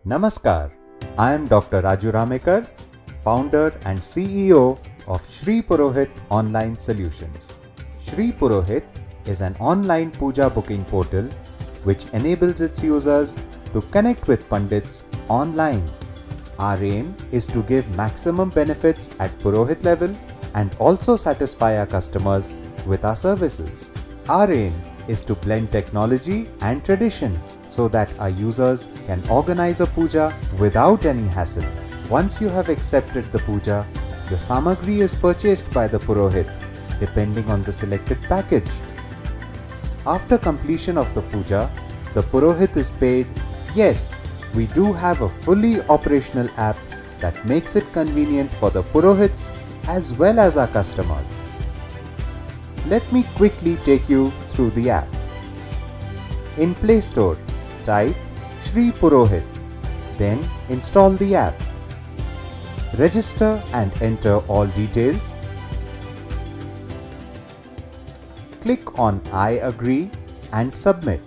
Namaskar, I am Dr. Raju Ramekar, founder and CEO of Shri Purohit Online Solutions. Shri Purohit is an online puja booking portal which enables its users to connect with Pandits online. Our aim is to give maximum benefits at Purohit level and also satisfy our customers with our services. Our aim is to blend technology and tradition so that our users can organize a puja without any hassle. Once you have accepted the puja, the samagri is purchased by the Purohit depending on the selected package. After completion of the puja, the Purohit is paid. Yes, we do have a fully operational app that makes it convenient for the Purohits as well as our customers. Let me quickly take you through the app. In Play Store, type Shri Purohit, then install the app. Register and enter all details. Click on I agree and submit.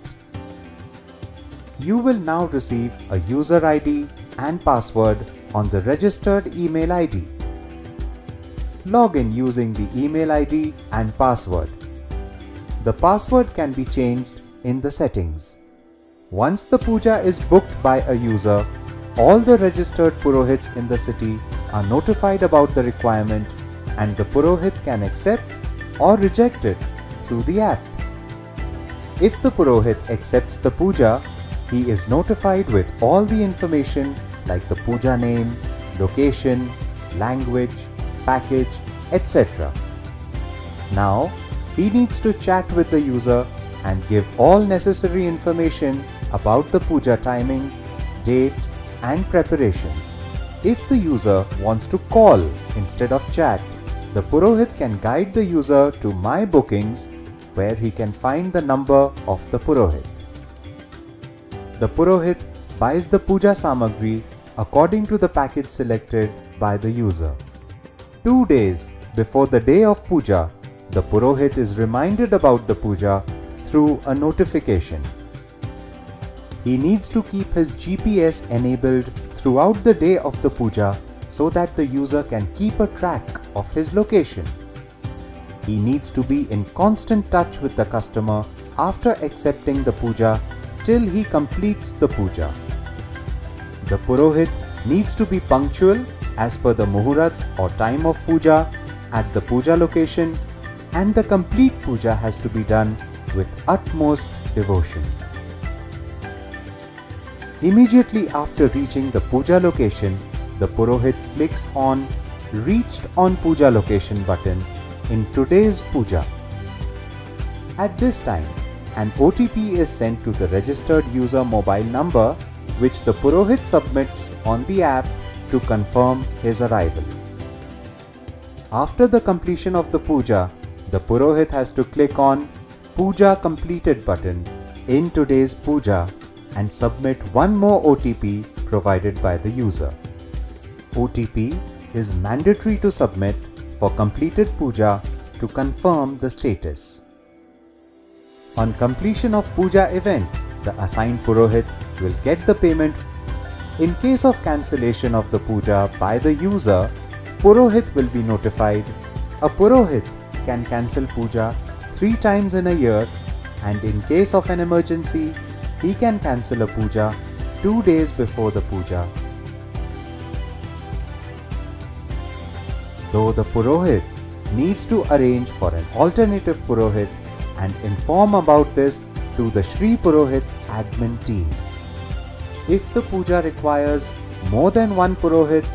You will now receive a user ID and password on the registered email ID. Log in using the email ID and password. The password can be changed in the settings. Once the puja is booked by a user, all the registered Purohits in the city are notified about the requirement and the Purohit can accept or reject it through the app. If the Purohit accepts the puja, he is notified with all the information like the puja name, location, language, package, etc. Now, he needs to chat with the user and give all necessary information about the puja timings, date, and preparations. If the user wants to call instead of chat, the Purohit can guide the user to My Bookings, where he can find the number of the Purohit. The Purohit buys the puja samagri according to the package selected by the user. 2 days before the day of puja, the Purohit is reminded about the puja through a notification. He needs to keep his GPS enabled throughout the day of the puja so that the user can keep a track of his location. He needs to be in constant touch with the customer after accepting the puja till he completes the puja. The Purohit needs to be punctual as per the Muhurat or time of puja at the puja location, and the complete puja has to be done with utmost devotion. Immediately after reaching the puja location, the Purohit clicks on Reached on Puja Location button in today's puja. At this time, an OTP is sent to the registered user mobile number which the Purohit submits on the app to confirm his arrival. After the completion of the puja, the Purohit has to click on Puja Completed button in today's puja and submit one more OTP provided by the user. OTP is mandatory to submit for completed puja to confirm the status. On completion of puja event, the assigned Purohit will get the payment. In case of cancellation of the puja by the user, Purohit will be notified. A Purohit can cancel puja 3 times in a year, and in case of an emergency, he can cancel a puja 2 days before the puja. Though the Purohit needs to arrange for an alternative Purohit and inform about this to the Shri Purohit admin team. If the puja requires more than one Purohit,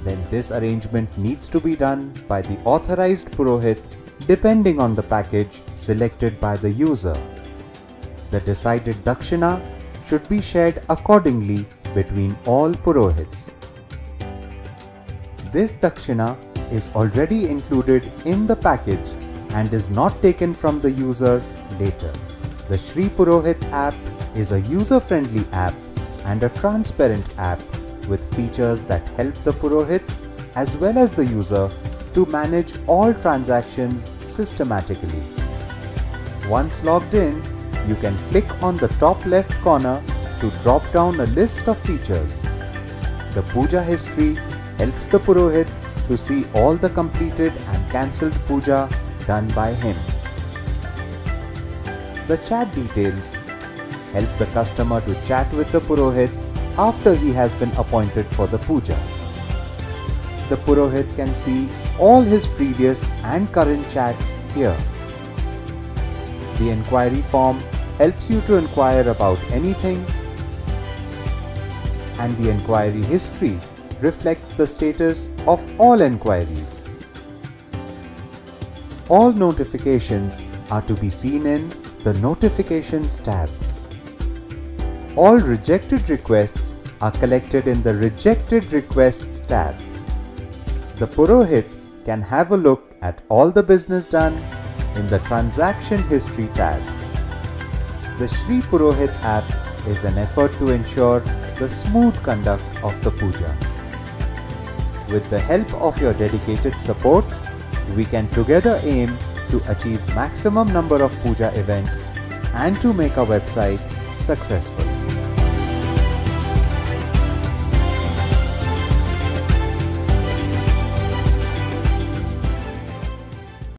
then this arrangement needs to be done by the authorized Purohit depending on the package selected by the user. The decided dakshina should be shared accordingly between all Purohits. This dakshina is already included in the package and is not taken from the user later. The Shri Purohit app is a user-friendly app and a transparent app with features that help the Purohit as well as the user to manage all transactions systematically. Once logged in, you can click on the top left corner to drop down a list of features. The Puja history helps the Purohit to see all the completed and cancelled puja done by him. The chat details help the customer to chat with the Purohit after he has been appointed for the puja. The Purohit can see all his previous and current chats here. The inquiry form helps you to inquire about anything, and the inquiry history reflects the status of all inquiries. All notifications are to be seen in the Notifications tab. All rejected requests are collected in the Rejected Requests tab. The Purohit can have a look at all the business done in the Transaction History tab. The Shri Purohit app is an effort to ensure the smooth conduct of the puja. With the help of your dedicated support, we can together aim to achieve maximum number of puja events and to make our website successful.